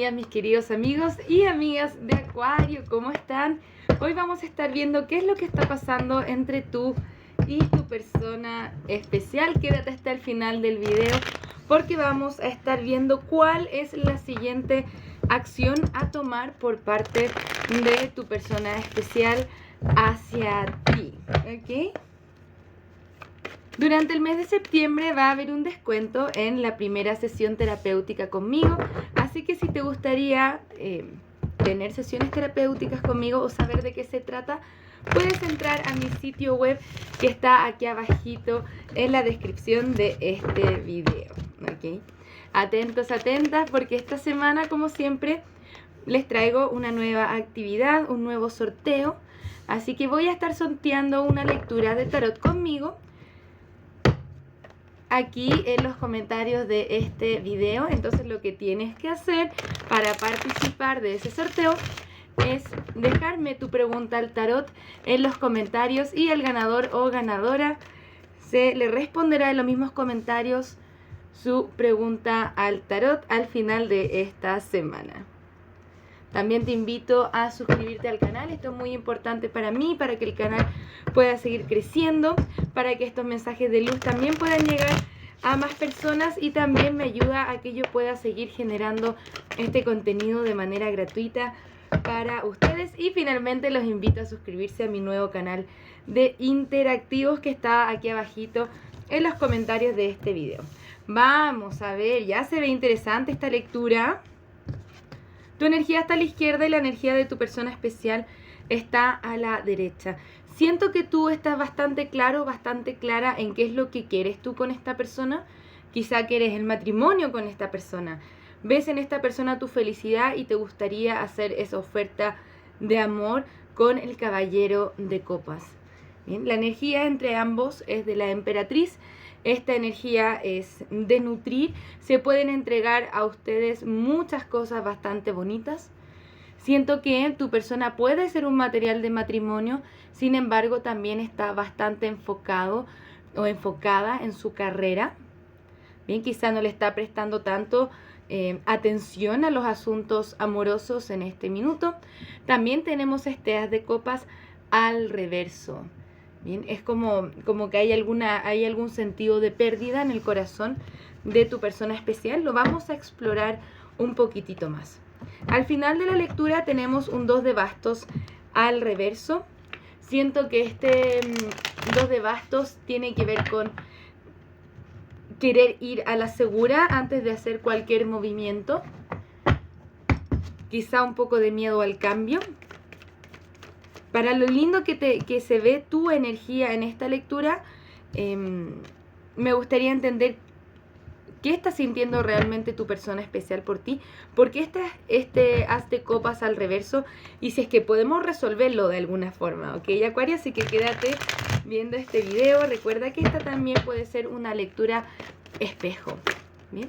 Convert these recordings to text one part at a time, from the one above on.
bienvenidas mis queridos amigos y amigas de Acuario, ¿cómo están? Hoy vamos a estar viendo qué es lo que está pasando entre tú y tu persona especial. Quédate hasta el final del video porque vamos a estar viendo cuál es la siguiente acción a tomar por parte de tu persona especial hacia ti, ¿ok? Durante el mes de septiembre va a haber un descuento en la primera sesión terapéutica conmigo, así que si te gustaría tener sesiones terapéuticas conmigo o saber de qué se trata, puedes entrar a mi sitio web que está aquí abajito en la descripción de este video, ¿ok? Atentos, atentas, porque esta semana, como siempre, les traigo una nueva actividad, un nuevo sorteo, así que voy a estar sorteando una lectura de tarot conmigo aquí en los comentarios de este video. Entonces lo que tienes que hacer para participar de ese sorteo es dejarme tu pregunta al tarot en los comentarios y al ganador o ganadora se le responderá en los mismos comentarios su pregunta al tarot al final de esta semana. También te invito a suscribirte al canal, esto es muy importante para mí, para que el canal pueda seguir creciendo, para que estos mensajes de luz también puedan llegar a más personas y también me ayuda a que yo pueda seguir generando este contenido de manera gratuita para ustedes. Y finalmente los invito a suscribirse a mi nuevo canal de interactivos que está aquí abajito en los comentarios de este video. Vamos a ver, ya se ve interesante esta lectura. Tu energía está a la izquierda y la energía de tu persona especial está a la derecha. Siento que tú estás bastante claro, bastante clara en qué es lo que quieres tú con esta persona. Quizá quieres el matrimonio con esta persona. Ves en esta persona tu felicidad y te gustaría hacer esa oferta de amor con el caballero de copas. Bien, la energía entre ambos es de la emperatriz. Esta energía es de nutrir. Se pueden entregar a ustedes muchas cosas bastante bonitas. Siento que tu persona puede ser un material de matrimonio, sin embargo también está bastante enfocado o enfocada en su carrera. Bien, quizá no le está prestando tanto atención a los asuntos amorosos en este minuto. También tenemos este as de copas al reverso. Bien, es como que hay algún sentido de pérdida en el corazón de tu persona especial. Lo vamos a explorar un poquitito más. Al final de la lectura tenemos un 2 de bastos al reverso. Siento que este 2 de bastos tiene que ver con querer ir a la segura antes de hacer cualquier movimiento. Quizá un poco de miedo al cambio. Para lo lindo que se ve tu energía en esta lectura, me gustaría entender qué está sintiendo realmente tu persona especial por ti, porque este as de copas al reverso, y si es que podemos resolverlo de alguna forma, ¿ok, Acuario? Así que quédate viendo este video. Recuerda que esta también puede ser una lectura espejo, ¿bien?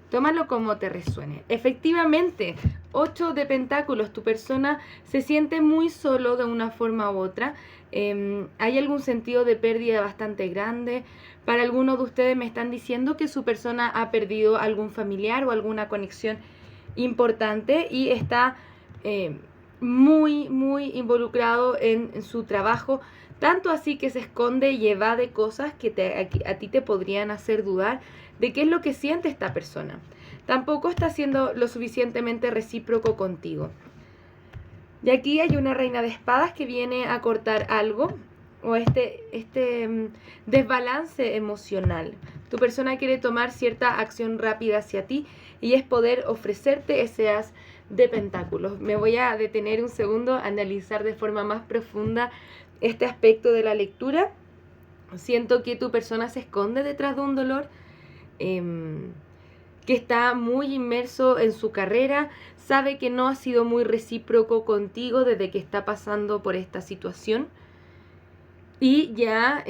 Tómalo como te resuene. Efectivamente, 8 de pentáculos, tu persona se siente muy solo de una forma u otra. Hay algún sentido de pérdida bastante grande. Para algunos de ustedes me están diciendo que su persona ha perdido algún familiar o alguna conexión importante y está muy involucrado en su trabajo, tanto así que se esconde y evade cosas que a ti te podrían hacer dudar de qué es lo que siente esta persona. Tampoco está siendo lo suficientemente recíproco contigo. Y aquí hay una reina de espadas que viene a cortar algo, o este desbalance emocional. Tu persona quiere tomar cierta acción rápida hacia ti y es poder ofrecerte ese as de pentáculos. Me voy a detener un segundo a analizar de forma más profunda este aspecto de la lectura. Siento que tu persona se esconde detrás de un dolor, que está muy inmerso en su carrera, sabe que no ha sido muy recíproco contigo desde que está pasando por esta situación y ya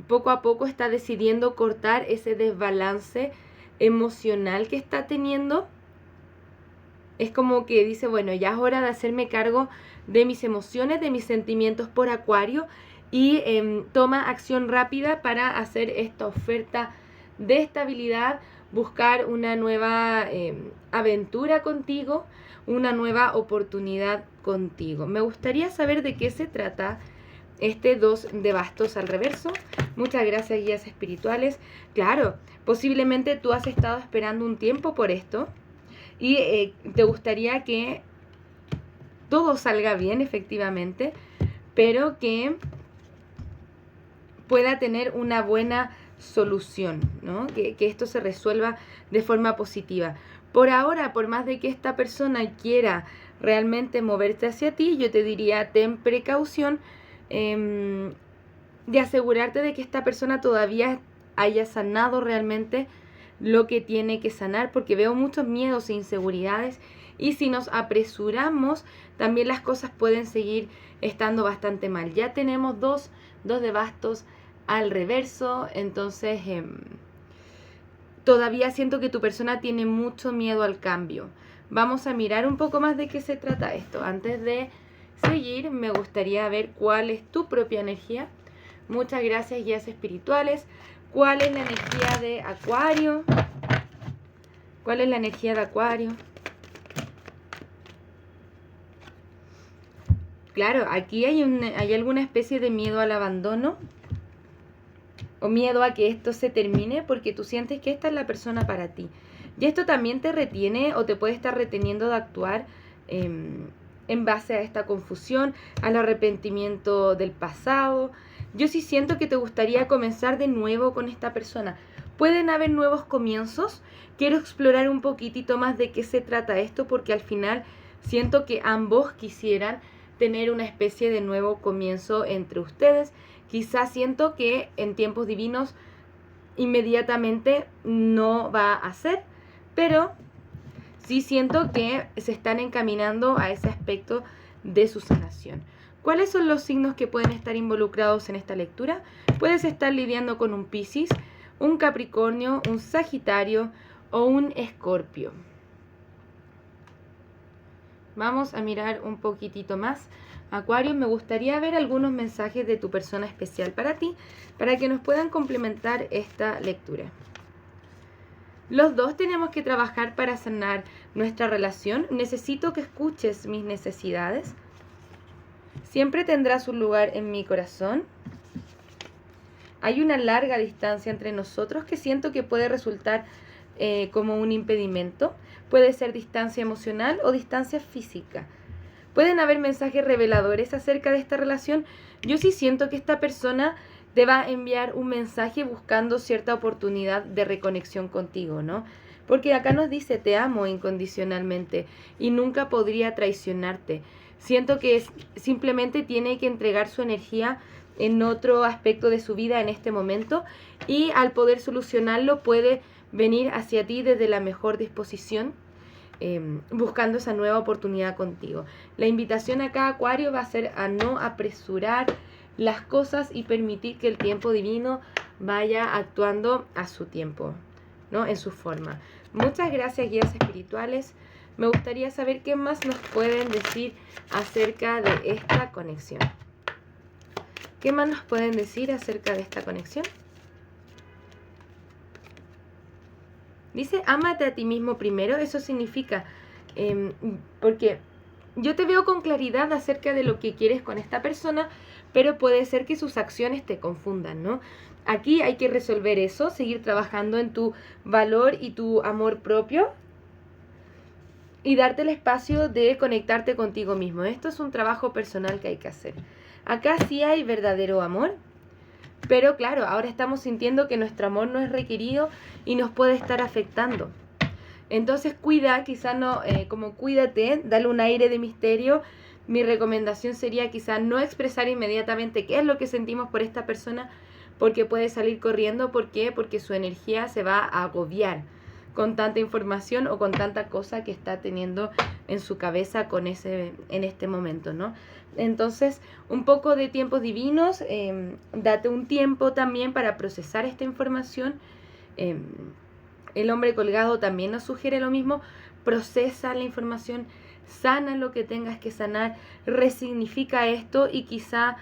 poco a poco está decidiendo cortar ese desbalance emocional que está teniendo. Es como que dice, bueno, ya es hora de hacerme cargo de mis emociones, de mis sentimientos por Acuario, y toma acción rápida para hacer esta oferta de estabilidad buscar una nueva aventura contigo, una nueva oportunidad contigo. Me gustaría saber de qué se trata este 2 de bastos al reverso. Muchas gracias, guías espirituales. Claro, posiblemente tú has estado esperando un tiempo por esto y te gustaría que todo salga bien, efectivamente, pero que pueda tener una buena solución, ¿no? Que esto se resuelva de forma positiva. Por ahora, por más de que esta persona quiera realmente moverte hacia ti, yo te diría, ten precaución de asegurarte de que esta persona todavía haya sanado realmente lo que tiene que sanar, porque veo muchos miedos e inseguridades, y si nos apresuramos, también las cosas pueden seguir estando bastante mal. Ya tenemos dos de bastos al reverso, entonces todavía siento que tu persona tiene mucho miedo al cambio. Vamos a mirar un poco más de qué se trata esto. Antes de seguir, me gustaría ver cuál es tu propia energía. Muchas gracias, guías espirituales. ¿Cuál es la energía de Acuario? ¿Cuál es la energía de Acuario? Claro, aquí hay alguna especie de miedo al abandono o miedo a que esto se termine porque tú sientes que esta es la persona para ti. Y esto también te retiene o te puede estar reteniendo de actuar en base a esta confusión, al arrepentimiento del pasado. Yo sí siento que te gustaría comenzar de nuevo con esta persona. Pueden haber nuevos comienzos. Quiero explorar un poquitito más de qué se trata esto porque al final siento que ambos quisieran tener una especie de nuevo comienzo entre ustedes. Quizás siento que en tiempos divinos inmediatamente no va a ser, pero sí siento que se están encaminando a ese aspecto de su sanación. ¿Cuáles son los signos que pueden estar involucrados en esta lectura? Puedes estar lidiando con un Piscis, un Capricornio, un Sagitario o un Escorpio. Vamos a mirar un poquitito más. Acuario, me gustaría ver algunos mensajes de tu persona especial para ti, para que nos puedan complementar esta lectura. Los dos tenemos que trabajar para sanar nuestra relación. Necesito que escuches mis necesidades. Siempre tendrás un lugar en mi corazón. Hay una larga distancia entre nosotros que siento que puede resultar como un impedimento. Puede ser distancia emocional o distancia física. Pueden haber mensajes reveladores acerca de esta relación. Yo sí siento que esta persona te va a enviar un mensaje buscando cierta oportunidad de reconexión contigo, ¿no? Porque acá nos dice, te amo incondicionalmente y nunca podría traicionarte. Siento que simplemente tiene que entregar su energía en otro aspecto de su vida en este momento y al poder solucionarlo puede venir hacia ti desde la mejor disposición, buscando esa nueva oportunidad contigo. La invitación acá, Acuario, va a ser a no apresurar las cosas y permitir que el tiempo divino vaya actuando a su tiempo, ¿no? En su forma. Muchas gracias, guías espirituales. Me gustaría saber qué más nos pueden decir acerca de esta conexión. ¿Qué más nos pueden decir acerca de esta conexión? Dice, ámate a ti mismo primero. Eso significa, porque yo te veo con claridad acerca de lo que quieres con esta persona, pero puede ser que sus acciones te confundan, ¿no? Aquí hay que resolver eso, seguir trabajando en tu valor y tu amor propio y darte el espacio de conectarte contigo mismo. Esto es un trabajo personal que hay que hacer. Acá sí hay verdadero amor, pero claro, ahora estamos sintiendo que nuestro amor no es requerido y nos puede estar afectando. Entonces cuida, quizá no, como cuídate, dale un aire de misterio. Mi recomendación sería quizá no expresar inmediatamente qué es lo que sentimos por esta persona, porque puede salir corriendo. ¿Por qué? Porque su energía se va a agobiar con tanta información o con tanta cosa que está teniendo en su cabeza en este momento, ¿no? Entonces, un poco de tiempos divinos, date un tiempo también para procesar esta información. El hombre colgado también nos sugiere lo mismo. Procesa la información, sana lo que tengas que sanar, resignifica esto y quizá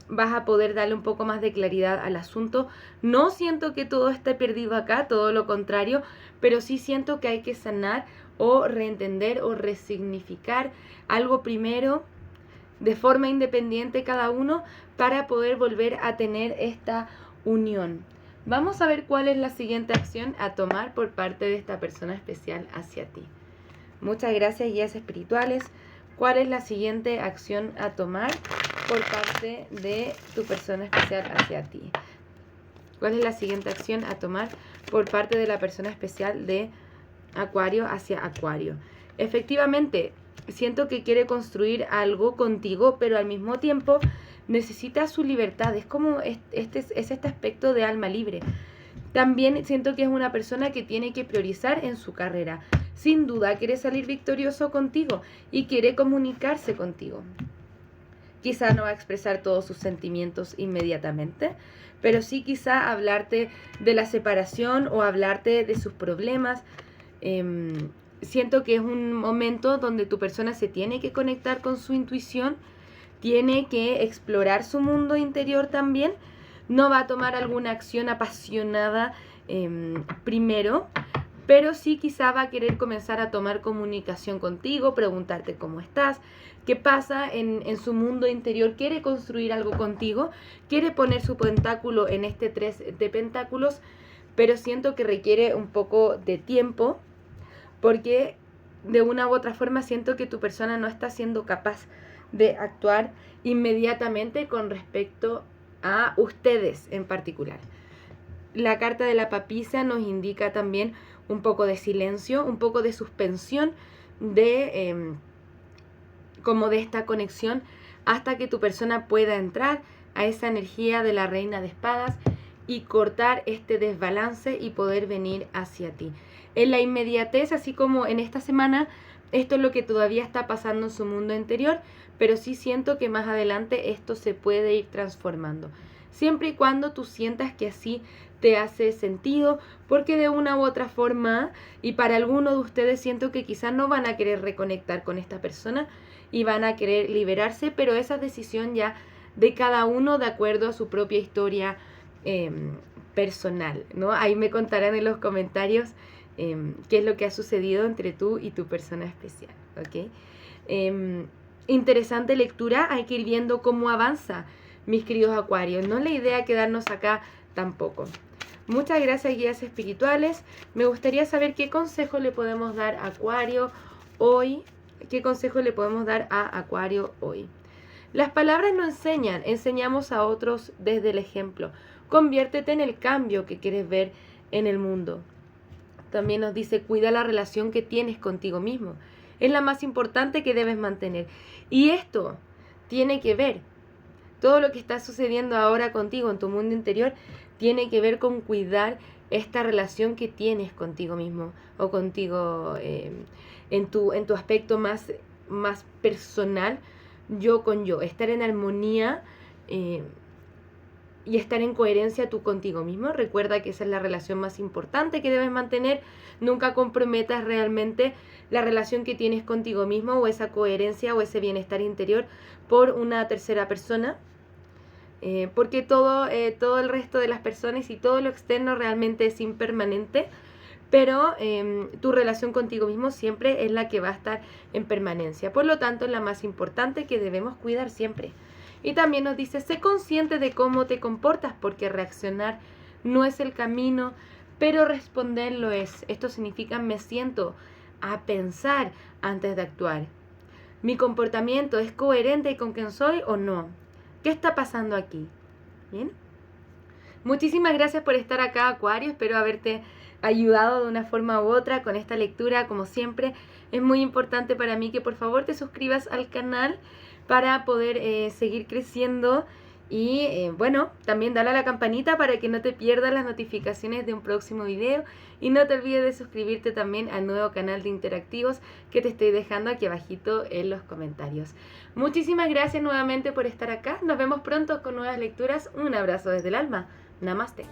vas a poder darle un poco más de claridad al asunto. No siento que todo esté perdido acá, todo lo contrario, pero sí siento que hay que sanar o reentender o resignificar algo primero de forma independiente cada uno para poder volver a tener esta unión. Vamos a ver cuál es la siguiente acción a tomar por parte de esta persona especial hacia ti. Muchas gracias, guías espirituales. ¿Cuál es la siguiente acción a tomar por parte de tu persona especial hacia ti? ¿Cuál es la siguiente acción a tomar por parte de la persona especial de Acuario hacia Acuario? Efectivamente, siento que quiere construir algo contigo, pero al mismo tiempo necesita su libertad. Es como este aspecto de alma libre. También siento que es una persona que tiene que priorizar en su carrera. Sin duda quiere salir victorioso contigo y quiere comunicarse contigo. Quizá no va a expresar todos sus sentimientos inmediatamente, pero sí quizá hablarte de la separación o hablarte de sus problemas. Siento que es un momento donde tu persona se tiene que conectar con su intuición, tiene que explorar su mundo interior también. No va a tomar alguna acción apasionada primero, pero sí quizá va a querer comenzar a tomar comunicación contigo, preguntarte cómo estás, qué pasa en su mundo interior. Quiere construir algo contigo, quiere poner su pentáculo en este 3 de pentáculos, pero siento que requiere un poco de tiempo, porque de una u otra forma siento que tu persona no está siendo capaz de actuar inmediatamente con respecto a ustedes en particular. La carta de la papisa nos indica también un poco de silencio, un poco de suspensión como de esta conexión hasta que tu persona pueda entrar a esa energía de la reina de espadas y cortar este desbalance y poder venir hacia ti. En la inmediatez, así como en esta semana, esto es lo que todavía está pasando en su mundo interior, pero sí siento que más adelante esto se puede ir transformando. Siempre y cuando tú sientas que así te hace sentido, porque de una u otra forma, y para algunos de ustedes siento que quizás no van a querer reconectar con esta persona y van a querer liberarse, pero esa decisión ya de cada uno de acuerdo a su propia historia personal, ¿no? Ahí me contarán en los comentarios qué es lo que ha sucedido entre tú y tu persona especial, ¿ok? Interesante lectura, hay que ir viendo cómo avanza, mis queridos acuarios. No es la idea quedarnos acá tampoco. Muchas gracias, guías espirituales. Me gustaría saber qué consejo le podemos dar a Acuario hoy. ¿Qué consejo le podemos dar a Acuario hoy? Las palabras no enseñan, enseñamos a otros desde el ejemplo. Conviértete en el cambio que quieres ver en el mundo. También nos dice, cuida la relación que tienes contigo mismo. Es la más importante que debes mantener. Y esto tiene que ver, todo lo que está sucediendo ahora contigo en tu mundo interior, tiene que ver con cuidar esta relación que tienes contigo mismo o contigo en tu aspecto más personal, yo con yo. Estar en armonía y estar en coherencia tú contigo mismo. Recuerda que esa es la relación más importante que debes mantener. Nunca comprometas realmente la relación que tienes contigo mismo o esa coherencia o ese bienestar interior por una tercera persona. Porque todo el resto de las personas y todo lo externo realmente es impermanente, pero tu relación contigo mismo siempre es la que va a estar en permanencia. Por lo tanto, es la más importante que debemos cuidar siempre. Y también nos dice, sé consciente de cómo te comportas, porque reaccionar no es el camino, pero responder lo es. Esto significa me siento a pensar antes de actuar. ¿Mi comportamiento es coherente con quién soy o no? ¿Qué está pasando aquí? ¿Bien? Muchísimas gracias por estar acá, Acuario. Espero haberte ayudado de una forma u otra con esta lectura. Como siempre, es muy importante para mí que por favor te suscribas al canal para poder seguir creciendo. Y bueno, también dale a la campanita para que no te pierdas las notificaciones de un próximo video. Y no te olvides de suscribirte también al nuevo canal de interactivos que te estoy dejando aquí abajito en los comentarios. Muchísimas gracias nuevamente por estar acá. Nos vemos pronto con nuevas lecturas. Un abrazo desde el alma. Namaste.